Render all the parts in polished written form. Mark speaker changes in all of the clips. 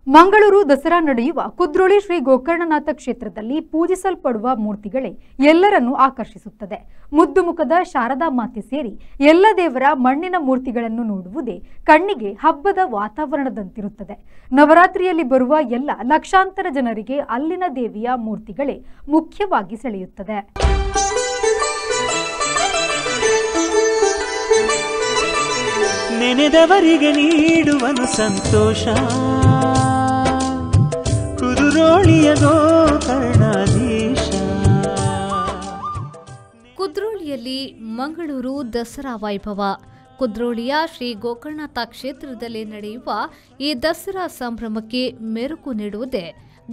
Speaker 1: ಮಂಗಳೂರು ದಸರಾ ನಡೆಯುವ ಕುದ್ರೋಳಿ ಶ್ರೀ ಗೋಕರ್ಣನಾಥ ಕ್ಷೇತ್ರದಲ್ಲಿ ಪೂಜಿಸಲ್ಪಡುವ ಮೂರ್ತಿಗಳೇ ಎಲ್ಲರನ್ನೂ ಆಕರ್ಷಿಸುತ್ತದೆ. ಮುದ್ದು ಮುಖದ ಶಾರದಾ ಮಾತೆ ಸೇರಿ ಎಲ್ಲ ದೇವರ ಮಣ್ಣಿನ ಮೂರ್ತಿಗಳನ್ನು ನೋಡುವುದೇ ಕಣ್ಣಿಗೆ ಹಬ್ಬದ ವಾತಾವರಣದಂತಿರುತ್ತದೆ. ನವರಾತ್ರಿಯಲ್ಲಿ ಬರುವ ಎಲ್ಲ ಲಕ್ಷಾಂತರ ಜನರಿಗೆ ಅಲ್ಲಿನ ದೇವಿಯ ಮೂರ್ತಿಗಳೇ ಮುಖ್ಯವಾಗಿ ಸೆಳೆಯುತ್ತದೆ.
Speaker 2: ನೆನೆದವರಿಗೆ ನೀಡುವನು ಸಂತೋಷ ಕುದ್ರೋಳಿಯ ಗೋಕರ್ಣಾಧೀಶ.
Speaker 3: ಕುದ್ರೋಳಿಯಲ್ಲಿ ಮಂಗಳೂರು ದಸರಾ ವೈಭವ. ಕುದ್ರೋಳಿಯ ಶ್ರೀ ಗೋಕರ್ಣನಾಥ ಕ್ಷೇತ್ರದಲ್ಲಿ ನಡೆಯುವ ಈ ದಸರಾ ಸಂಭ್ರಮಕ್ಕೆ ಮೆರುಗು ನೀಡುವುದೇ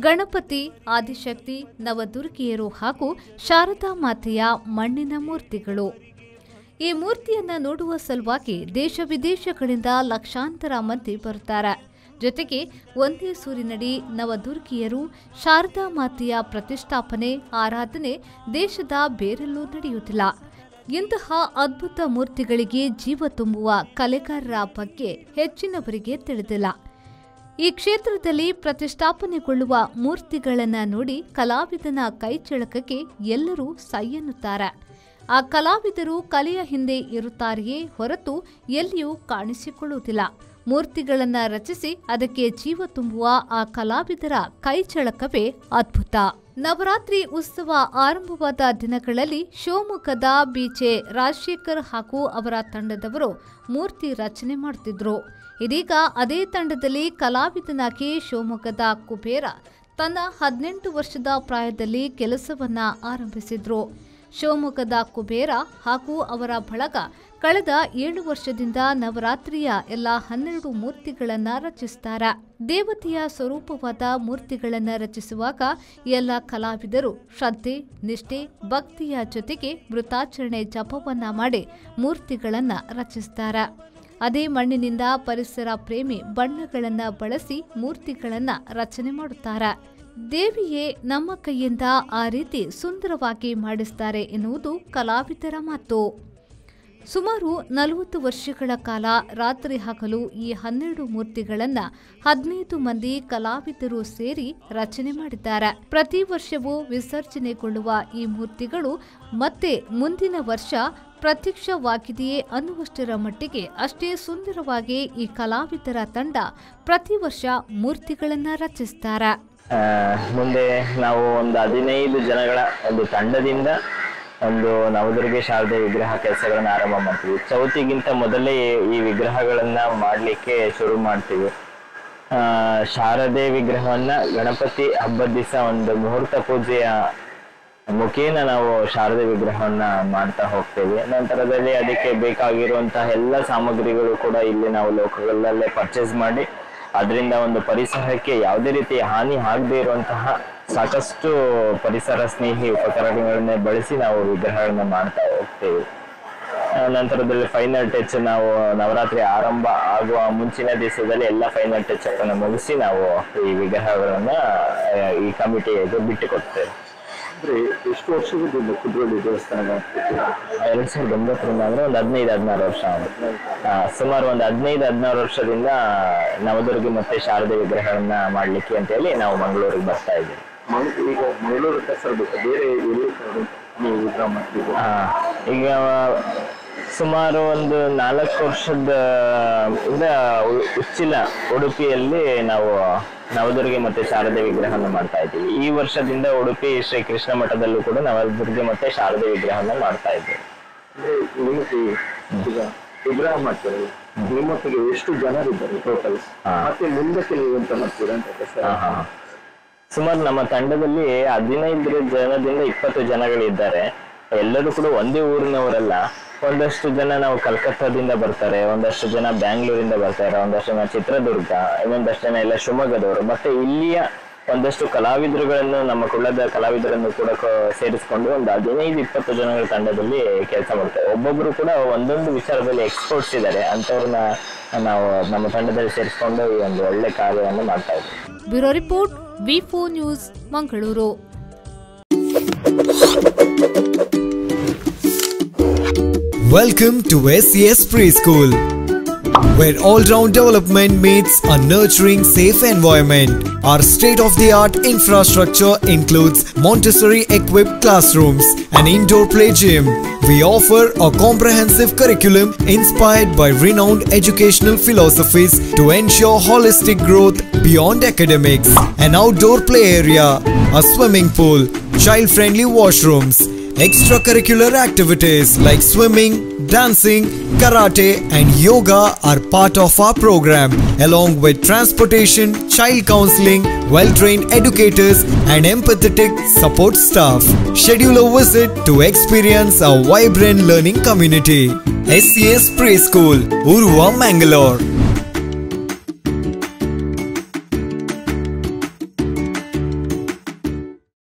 Speaker 3: ಗಣಪತಿ, ಆದಿಶಕ್ತಿ, ನವದುರ್ಗಿಯರು ಹಾಗೂ ಶಾರದಾ ಮಾತೆಯ ಮಣ್ಣಿನ ಮೂರ್ತಿಗಳು. ಈ ಮೂರ್ತಿಯನ್ನ ನೋಡುವ ಸಲುವಾಗಿ ದೇಶ ವಿದೇಶಗಳಿಂದ ಲಕ್ಷಾಂತರ ಮಂದಿ ಬರುತ್ತಾರೆ. ಜೊತೆಗೆ ಒಂದೇ ಸೂರಿನಡಿ ನವದುರ್ಗಿಯರು, ಶಾರದಾ ಮಾತೆಯ ಪ್ರತಿಷ್ಠಾಪನೆ, ಆರಾಧನೆ ದೇಶದ ಬೇರೆಲ್ಲೂ ನಡೆಯುತ್ತಿಲ್ಲ. ಇಂತಹ ಅದ್ಭುತ ಮೂರ್ತಿಗಳಿಗೆ ಜೀವ ತುಂಬುವ ಕಲೆಗಾರರ ಬಗ್ಗೆ ಹೆಚ್ಚಿನವರಿಗೆ ತಿಳಿದಿಲ್ಲ. ಈ ಕ್ಷೇತ್ರದಲ್ಲಿ ಪ್ರತಿಷ್ಠಾಪನೆಗೊಳ್ಳುವ ಮೂರ್ತಿಗಳನ್ನು ನೋಡಿ ಕಲಾವಿದನ ಕೈಚಳಕಕ್ಕೆ ಎಲ್ಲರೂ ಸೈ ಎನ್ನುತ್ತಾರೆ. ಆ ಕಲಾವಿದರು ಕಲೆಯ ಹಿಂದೆ ಇರುತ್ತಾರೆಯೇ ಹೊರತು ಎಲ್ಲಿಯೂ ಕಾಣಿಸಿಕೊಳ್ಳುವುದಿಲ್ಲ. ಮೂರ್ತಿಗಳನ್ನು ರಚಿಸಿ ಅದಕ್ಕೆ ಜೀವ ತುಂಬುವ ಆ ಕಲಾವಿದರ ಕೈಚಳಕವೇ ಅದ್ಭುತ. ನವರಾತ್ರಿ ಉತ್ಸವ ಆರಂಭವಾದ ದಿನಗಳಲ್ಲಿ ಶಿವಮೊಗ್ಗದ ಬಿಜೆ ರಾಜಶೇಖರ್ ಹಾಗೂ ಅವರ ತಂಡದವರು ಮೂರ್ತಿ ರಚನೆ ಮಾಡುತ್ತಿದ್ರು. ಇದೀಗ ಅದೇ ತಂಡದಲ್ಲಿ ಕಲಾವಿದನಾಗಿ ಶಿವಮೊಗ್ಗದ ಕುಬೇರ ತನ್ನ 18 ವರ್ಷದ ಪ್ರಾಯದಲ್ಲಿ ಕೆಲಸವನ್ನ ಆರಂಭಿಸಿದ್ರು. ಶಿವಮೊಗ್ಗದ ಕುಬೇರ ಹಾಗೂ ಅವರ ಬಳಗ ಕಳೆದ 7 ವರ್ಷದಿಂದ ನವರಾತ್ರಿಯ ಎಲ್ಲ 12 ಮೂರ್ತಿಗಳನ್ನು ರಚಿಸುತ್ತಾರೆ. ದೇವತೆಯ ಸ್ವರೂಪವಾದ ಮೂರ್ತಿಗಳನ್ನು ರಚಿಸುವಾಗ ಎಲ್ಲ ಕಲಾವಿದರು ಶ್ರದ್ಧೆ, ನಿಷ್ಠೆ, ಭಕ್ತಿಯ ಜೊತೆಗೆ ಮೃತಾಚರಣೆ ಜಪವನ್ನ ಮಾಡಿ ಮೂರ್ತಿಗಳನ್ನು ರಚಿಸುತ್ತಾರೆ. ಅದೇ ಮಣ್ಣಿನಿಂದ ಪರಿಸರ ಪ್ರೇಮಿ ಬಣ್ಣಗಳನ್ನು ಬಳಸಿ ಮೂರ್ತಿಗಳನ್ನು ರಚನೆ ಮಾಡುತ್ತಾರೆ. ದೇವಿಯೇ ನಮ್ಮ ಕೈಯಿಂದ ಆ ರೀತಿ ಸುಂದರವಾಗಿ ಮಾಡಿಸ್ತಾರೆ ಎನ್ನುವುದು ಕಲಾವಿದರ ಮಾತು. ಸುಮಾರು 40 ವರ್ಷಗಳ ಕಾಲ ರಾತ್ರಿ ಹಗಲು ಈ 12 ಮೂರ್ತಿಗಳನ್ನು 15 ಮಂದಿ ಕಲಾವಿದರು ಸೇರಿ ರಚನೆ ಮಾಡಿದ್ದಾರೆ. ಪ್ರತಿ ವರ್ಷವೂ ವಿಸರ್ಜನೆಗೊಳ್ಳುವ ಈ ಮೂರ್ತಿಗಳು ಮತ್ತೆ ಮುಂದಿನ ವರ್ಷ ಪ್ರತ್ಯಕ್ಷವಾಗಿದೆಯೇ ಅನ್ನುವಷ್ಟರ ಮಟ್ಟಿಗೆ ಅಷ್ಟೇ ಸುಂದರವಾಗಿ ಈ ಕಲಾವಿದರ ತಂಡ ಪ್ರತಿ ವರ್ಷ ಮೂರ್ತಿಗಳನ್ನು ರಚಿಸುತ್ತಾರೆ.
Speaker 4: ಮುಂದೆ ನಾವು ಒಂದು 15 ಜನಗಳ ಒಂದು ತಂಡದಿಂದ ಒಂದು ನವದುರ್ಗೆ ಶಾರದೆ ವಿಗ್ರಹ ಕೆಲಸಗಳನ್ನ ಆರಂಭ ಮಾಡ್ತೀವಿ. ಚೌತಿಗಿಂತ ಮೊದಲೇ ಈ ವಿಗ್ರಹಗಳನ್ನ ಮಾಡ್ಲಿಕ್ಕೆ ಶುರು ಮಾಡ್ತೀವಿ. ಶಾರದೆ ವಿಗ್ರಹವನ್ನ ಗಣಪತಿ ಹಬ್ಬದ ದಿವಸ ಒಂದು ಮುಹೂರ್ತ ಪೂಜೆಯ ಮುಖೇನ ನಾವು ಶಾರದೆ ವಿಗ್ರಹವನ್ನ ಮಾಡ್ತಾ ಹೋಗ್ತೇವೆ. ನಂತರದಲ್ಲಿ ಅದಕ್ಕೆ ಬೇಕಾಗಿರುವಂತಹ ಎಲ್ಲ ಸಾಮಗ್ರಿಗಳು ಕೂಡ ಇಲ್ಲಿ ನಾವು ಲೋಕಗಳಲ್ಲೇ ಪರ್ಚೇಸ್ ಮಾಡಿ ಅದರಿಂದ ಒಂದು ಪರಿಸರಕ್ಕೆ ಯಾವುದೇ ರೀತಿ ಹಾನಿ ಆಗದೇ ಇರುವಂತಹ ಸಾಕಷ್ಟು ಪರಿಸರ ಸ್ನೇಹಿ ಉಪಕರಣಗಳನ್ನೇ ಬಳಸಿ ನಾವು ವಿಗ್ರಹಗಳನ್ನ ಮಾಡ್ತಾ ಹೋಗ್ತೇವೆ. ನಂತರದಲ್ಲಿ ಫೈನಲ್ ಟಚ್ ನಾವು ನವರಾತ್ರಿ ಆರಂಭ ಆಗುವ ಮುಂಚಿನ ದಿವಸದಲ್ಲಿ ಎಲ್ಲ ಫೈನಲ್ ಟಚ್ ಅನ್ನು ಮುಗಿಸಿ ನಾವು ಈ ವಿಗ್ರಹಗಳನ್ನ ಈ ಕಮಿಟಿಗೆ ಬಿಟ್ಟು ಕೊಡ್ತೇವೆ.
Speaker 5: ಎಷ್ಟು ವರ್ಷದಿಂದ ಕುದ್ರೋಳಿ ದೇವಸ್ಥಾನ
Speaker 4: 2009ರಿಂದ ಅಂದ್ರೆ ಒಂದು 15-16 ವರ್ಷ ಆಗುತ್ತೆ. ಸುಮಾರು ಒಂದು 15-16 ವರ್ಷದಿಂದ ನವದುರ್ಗಿ ಮತ್ತೆ ಶಾರದೆ ವಿಗ್ರಹಗಳನ್ನ ಮಾಡ್ಲಿಕ್ಕೆ ಅಂತ ಹೇಳಿ ನಾವು ಮಂಗಳೂರಿಗೆ ಬರ್ತಾ ಇದ್ದೀವಿ.
Speaker 5: ಈಗ ಮಂಗಳೂರು ದಸರಾ ಬೇರೆ ಎಲ್ಲಿ ನೀವು ವಿಗ್ರಹ ಮಾಡ್ತೀವಿ?
Speaker 4: ಈಗ ಸುಮಾರು ಒಂದು 4 ವರ್ಷದ ಉಚ್ಚಿಲ ಉಡುಪಿಯಲ್ಲಿ ನಾವು ನವದುರ್ಗೆ ಮತ್ತೆ ಶಾರದೆ ವಿಗ್ರಹವನ್ನು ಮಾಡ್ತಾ ಇದ್ದೀವಿ. ಈ ವರ್ಷದಿಂದ ಉಡುಪಿ ಶ್ರೀ ಕೃಷ್ಣ ಮಠದಲ್ಲೂ ಕೂಡ ನವದುರ್ಗೆ ಮತ್ತೆ ಶಾರದೆ ವಿಗ್ರಹವನ್ನು ಮಾಡ್ತಾ ಇದ್ದೀವಿ.
Speaker 5: ನಿಮಗೆ ಈಗ ವಿಗ್ರಹ ಮಾಡ್ತಾರೆ, ನಿಮ್ಮೊಟ್ಟಿಗೆ ಎಷ್ಟು ಜನರಿದ್ದಾರೆ ಟೋಟಲ್? ಮತ್ತೆ ಮುಂದಕ್ಕೆ ನೀವು ಎಂತ ಮಾಡ್ತೀರಾ ಅಂತ?
Speaker 4: ಸುಮಾರು ನಮ್ಮ ತಂಡದಲ್ಲಿ 15 ಜನದಿಂದ 20 ಜನಗಳಿದ್ದಾರೆ. ಎಲ್ಲರೂ ಕೂಡ ಒಂದೇ ಊರಿನವರಲ್ಲ. ಒಂದಷ್ಟು ಜನ ನಾವು ಕಲ್ಕತ್ತಾದಿಂದ ಬರ್ತಾರೆ, ಒಂದಷ್ಟು ಜನ ಬ್ಯಾಂಗ್ಳೂರಿಂದ ಬರ್ತಾರೆ, ಒಂದಷ್ಟು ಜನ ಚಿತ್ರದುರ್ಗ, ಇನ್ನೊಂದಷ್ಟು ಜನ ಎಲ್ಲ ಶಿವಮೊಗ್ಗದವರು. ಮತ್ತೆ ಇಲ್ಲಿಯ ಒಂದಷ್ಟು ಕಲಾವಿದರುಗಳನ್ನು ನಮ್ಮ ಕುಳ್ಳದ ಕಲಾವಿದರನ್ನು ಕೂಡ ಸೇರಿಸಿಕೊಂಡು ಒಂದು 15-20 ಜನಗಳ ತಂಡದಲ್ಲಿ ಕೆಲಸ ಮಾಡ್ತಾರೆ. ಒಬ್ಬೊಬ್ರು ಕೂಡ ಒಂದೊಂದು ವಿಚಾರದಲ್ಲಿ ಎಕ್ಸ್ಪರ್ಟ್ಸ್ ಇದ್ದಾರೆ. ಅಂತವ್ರನ್ನ ನಾವು ನಮ್ಮ ತಂಡದಲ್ಲಿ ಸೇರಿಸಿಕೊಂಡು ಈ ಒಂದು ಒಳ್ಳೆ ಕಾರ್ಯವನ್ನು ಮಾಡ್ತಾ ಇದ್ದೀವಿ.
Speaker 3: Bureau report, V4 news, Mangaluru.
Speaker 6: Welcome to SES Preschool. where all-round development meets a nurturing, safe environment. Our state-of-the-art infrastructure includes Montessori-equipped classrooms and indoor play gym. We offer a comprehensive curriculum inspired by renowned educational philosophies to ensure holistic growth beyond academics. An outdoor play area, a swimming pool, child-friendly washrooms, extracurricular activities like swimming, dancing, karate and yoga are part of our program, along with transportation, child counseling, well-trained educators and empathetic support staff. Schedule a visit to experience a vibrant learning community. SCS Preschool, Urva, Mangalore.